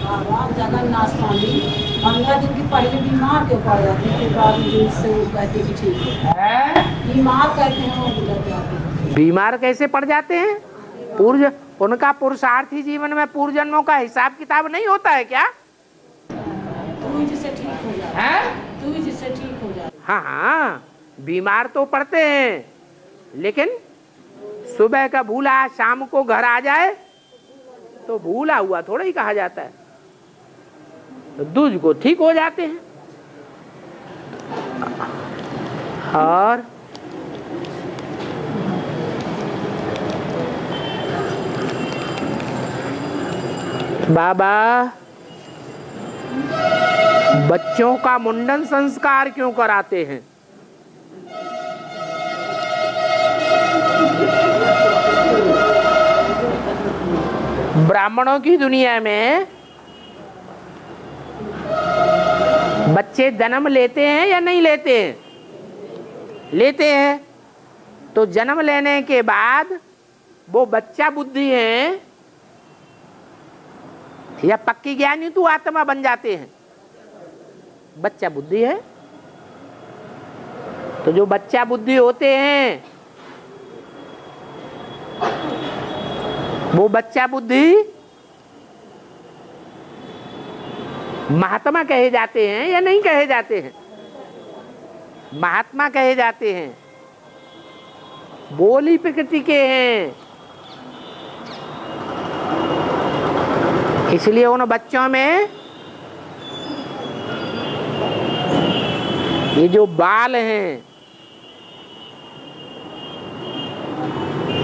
भगवान जगन्नाथ स्वामी 15 दिन की पहले बीमार क्यों पड़ जाते हैं? बाद में से वो कहते कि ठीक है। बीमार कहते हैं वो गुजर जाते हैं। बीमार कैसे पड़ जाते हैं? उनका पुरुषार्थी जीवन में पूर्व जन्मों का हिसाब किताब नहीं होता है क्या? तू जिससे ठीक हो जाए। है? तू जिससे ठीक हो जाए। हाँ, बीमार तो पड़ते हैं, लेकिन सुबह का भूला शाम को घर आ जाए तो भूला हुआ थोड़ा ही कहा जाता है। तो दूज को ठीक हो जाते हैं। और बाबा बच्चों का मुंडन संस्कार क्यों कराते हैं? ब्राह्मणों की दुनिया में बच्चे जन्म लेते हैं या नहीं लेते हैं? लेते हैं। तो जन्म लेने के बाद वो बच्चा बुद्धि है या पक्की ज्ञानी तू आत्मा बन जाते हैं? बच्चा बुद्धि है। तो जो बच्चा बुद्धि होते हैं वो बच्चा बुद्धि महात्मा कहे जाते हैं या नहीं कहे जाते हैं? महात्मा कहे जाते हैं। बोली प्रकृति के हैं, इसलिए उन बच्चों में ये जो बाल हैं,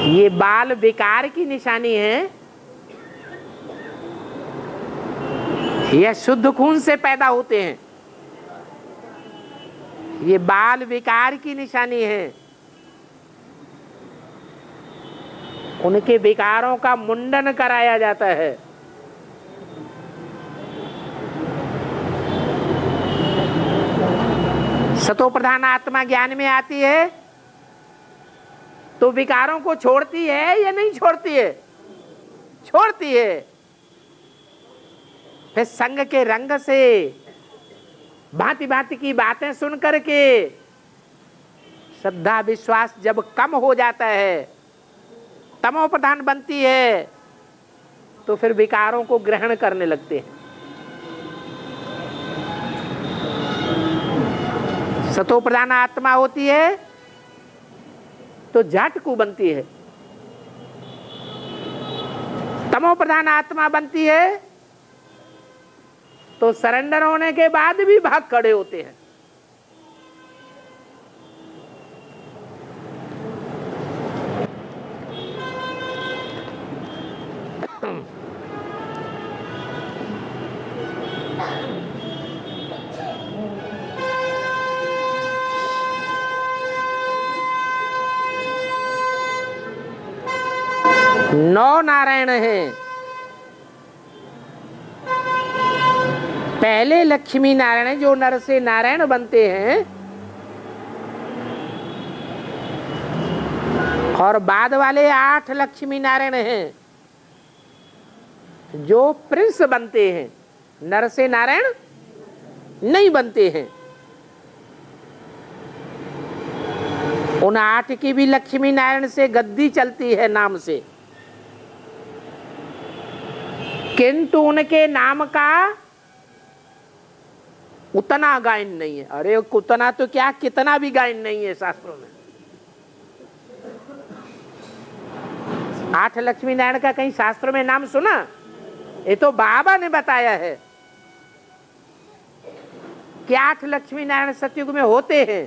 ये बाल विकार की निशानी है या शुद्ध खून से पैदा होते हैं? ये बाल विकार की निशानी है। उनके विकारों का मुंडन कराया जाता है। सतो प्रधान आत्मा ज्ञान में आती है तो विकारों को छोड़ती है या नहीं छोड़ती है? छोड़ती है। फिर संग के रंग से भांति भांति की बातें सुन करके श्रद्धा विश्वास जब कम हो जाता है, तमो प्रधान बनती है, तो फिर विकारों को ग्रहण करने लगते हैं। सतो प्रधान आत्मा होती है तो झटकू बनती है। तमो प्रधान आत्मा बनती है तो सरेंडर होने के बाद भी भाग खड़े होते हैं। नौ नारायण हैं। पहले लक्ष्मी नारायण जो नर से नारायण बनते हैं, और बाद वाले 8 लक्ष्मी नारायण हैं जो प्रिंस बनते हैं, नर से नारायण नहीं बनते हैं। उन 8 की भी लक्ष्मी नारायण से गद्दी चलती है नाम से, किंतु उनके नाम का उतना गायन नहीं है। अरे उतना तो क्या, कितना भी गायन नहीं है शास्त्रों में। 8 लक्ष्मी नारायण का कहीं शास्त्रों में नाम सुना? ये तो बाबा ने बताया है कि 8 लक्ष्मी नारायण सतयुग में होते हैं,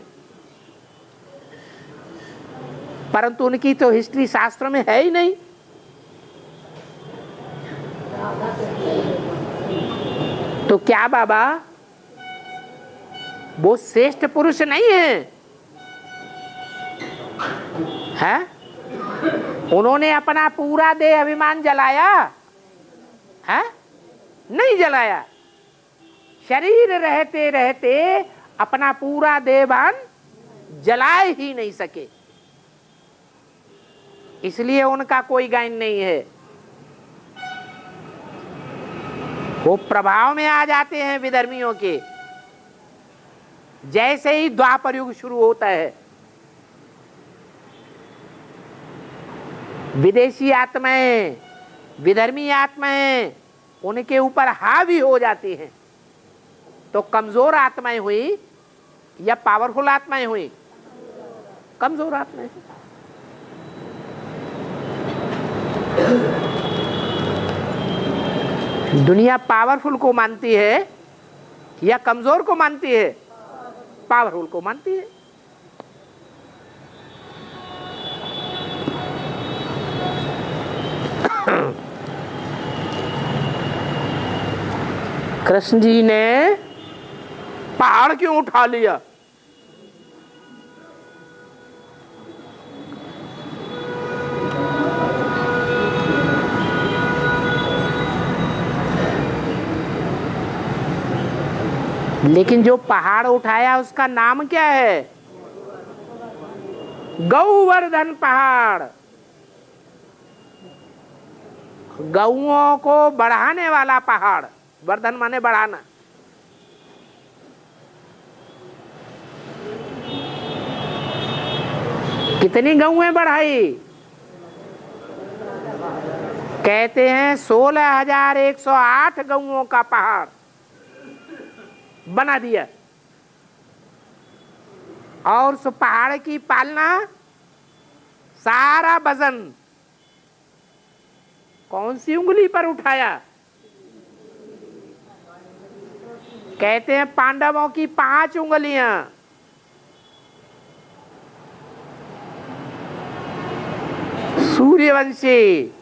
परंतु उनकी तो हिस्ट्री शास्त्रों में है ही नहीं। तो क्या बाबा वो श्रेष्ठ पुरुष नहीं है? है? उन्होंने अपना पूरा देह अभिमान जलाया है? नहीं जलाया। शरीर रहते रहते अपना पूरा देहभान जलाए ही नहीं सके, इसलिए उनका कोई गायन नहीं है। वो प्रभाव में आ जाते हैं विधर्मियों के। जैसे ही द्वापर युग शुरू होता है, विदेशी आत्माएं, विधर्मी आत्माएं उनके ऊपर हावी हो जाती हैं। तो कमजोर आत्माएं हुई या पावरफुल आत्माएं हुई? कमजोर आत्माएं। दुनिया पावरफुल को मानती है या कमजोर को मानती है? पावरफुल को मानती है। कृष्ण जी ने पहाड़ क्यों उठा लिया? लेकिन जो पहाड़ उठाया उसका नाम क्या है? गौवर्धन पहाड़। गौओं को बढ़ाने वाला पहाड़। वर्धन माने बढ़ाना। कितनी गौएं बढ़ाई? कहते हैं 16,108 गौओं का पहाड़ बना दिया। और उस पहाड़ की पालना, सारा वजन कौन सी उंगली पर उठाया? कहते हैं पांडवों की 5 उंगलियां। सूर्यवंशी,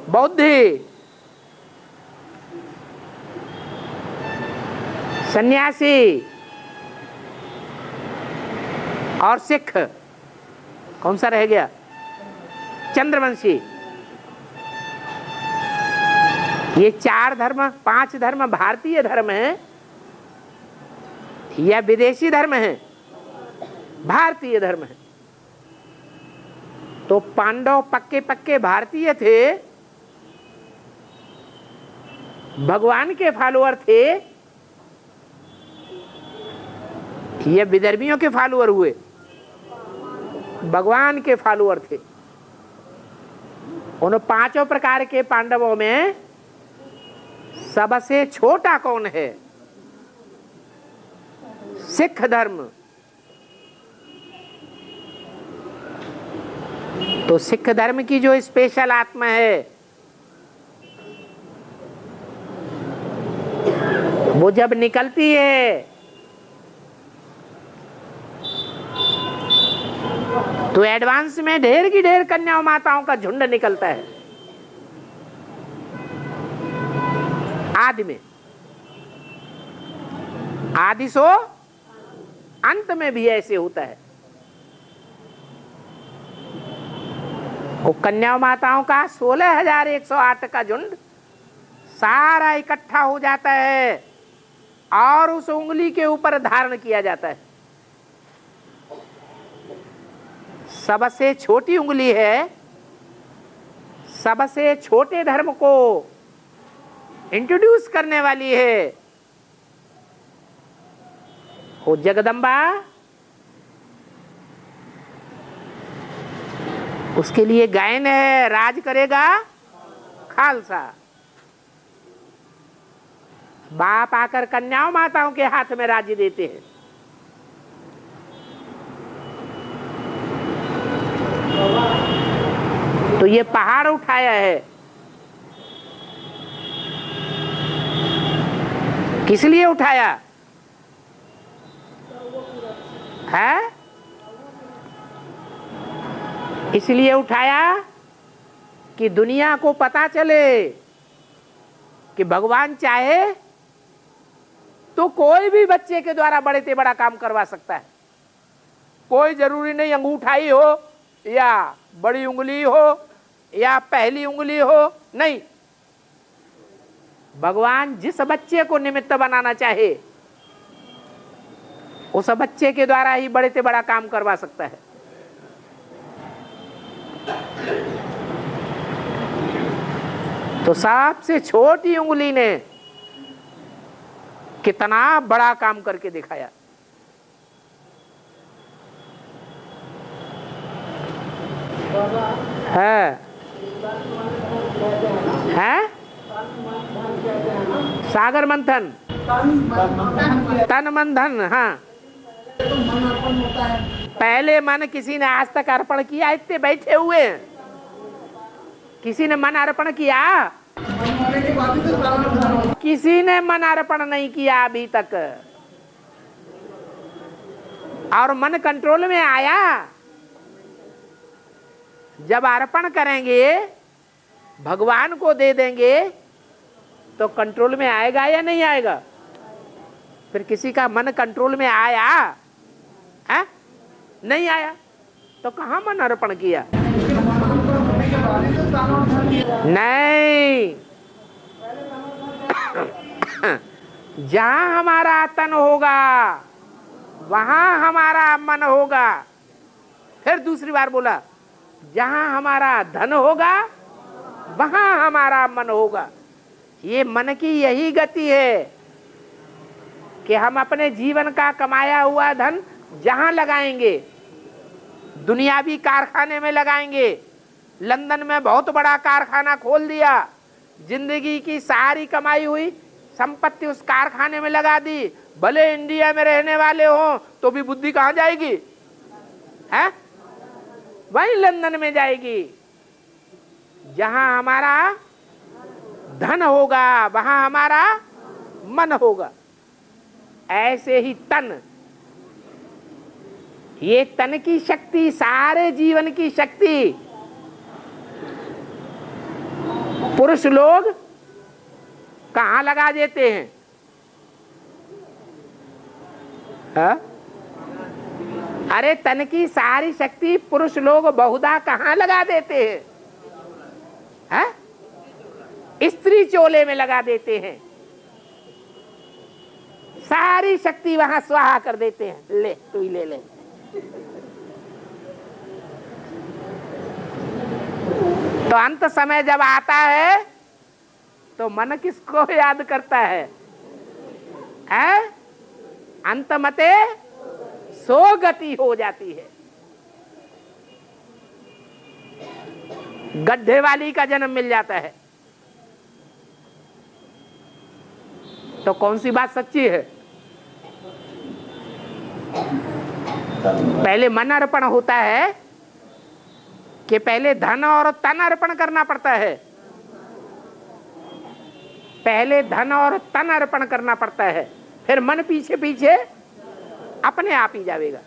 बौद्धि, सन्यासी और सिख। कौन सा रह गया? चंद्रवंशी। ये 4 धर्म, 5 धर्म भारतीय धर्म है या विदेशी धर्म है? भारतीय धर्म है। तो पांडव पक्के पक्के भारतीय थे, भगवान के फॉलोअर थे, ये विदर्भियों के फॉलोअर हुए? भगवान के फॉलोअर थे। उन 5 प्रकार के पांडवों में सबसे छोटा कौन है? सिख धर्म। तो सिख धर्म की जो स्पेशल आत्मा है, वो जब निकलती है तो एडवांस में ढेर की ढेर कन्या माताओं का झुंड निकलता है। आदि में, आदि सो अंत में भी ऐसे होता है। वो कन्या माताओं का 16,108 का झुंड सारा इकट्ठा हो जाता है और उस उंगली के ऊपर धारण किया जाता है। सबसे छोटी उंगली है, सबसे छोटे धर्म को इंट्रोड्यूस करने वाली है वो जगदम्बा। उसके लिए गायन है, राज करेगा खालसा। बाप आकर कन्याओं माताओं के हाथ में राज्य देते हैं। तो ये पहाड़ उठाया है, किस लिए उठाया है? इसलिए उठाया कि दुनिया को पता चले कि भगवान चाहे तो कोई भी बच्चे के द्वारा बड़े से बड़ा काम करवा सकता है। कोई जरूरी नहीं अंगूठा ही हो या बड़ी उंगली हो या पहली उंगली हो, नहीं। भगवान जिस बच्चे को निमित्त बनाना चाहे उस बच्चे के द्वारा ही बड़े से बड़ा काम करवा सकता है। तो सबसे छोटी उंगली ने कितना बड़ा काम करके दिखाया। है सागर मंथन, तन मन धन। हाँ, पहले मन किसी ने आज तक अर्पण किया? इतने बैठे हुए हैं, किसी ने मन अर्पण किया? किसी ने मन अर्पण नहीं किया अभी तक। और मन कंट्रोल में आया? जब अर्पण करेंगे, भगवान को दे देंगे, तो कंट्रोल में आएगा या नहीं आएगा? फिर किसी का मन कंट्रोल में आया है? नहीं आया, तो कहाँ मन अर्पण किया? नहीं, जहां हमारा तन होगा वहां हमारा मन होगा। फिर दूसरी बार बोला, जहां हमारा धन होगा वहां हमारा मन होगा। ये मन की यही गति है कि हम अपने जीवन का कमाया हुआ धन जहां लगाएंगे, दुनियावी कारखाने में लगाएंगे। लंदन में बहुत बड़ा कारखाना खोल दिया, जिंदगी की सारी कमाई हुई संपत्ति उस कारखाने में लगा दी। भले इंडिया में रहने वाले हो तो भी बुद्धि कहाँ जाएगी? है वही लंदन में जाएगी। जहां हमारा धन होगा वहां हमारा मन होगा। ऐसे ही तन, ये तन की शक्ति, सारे जीवन की शक्ति पुरुष लोग कहां लगा देते हैं? हा? अरे तन की सारी शक्ति पुरुष लोग बहुधा कहां लगा देते हैं? हा? स्त्री चोले में लगा देते हैं। सारी शक्ति वहां स्वाहा कर देते हैं। ले तू ही ले ले। तो अंत समय जब आता है तो मन किसको याद करता है? अंत मते सो गति हो जाती है। गड्ढे वाली का जन्म मिल जाता है। तो कौन सी बात सच्ची है? पहले मन अर्पण होता है कि पहले धन और तन अर्पण करना पड़ता है? पहले धन और तन अर्पण करना पड़ता है, फिर मन पीछे पीछे अपने आप ही जाएगा।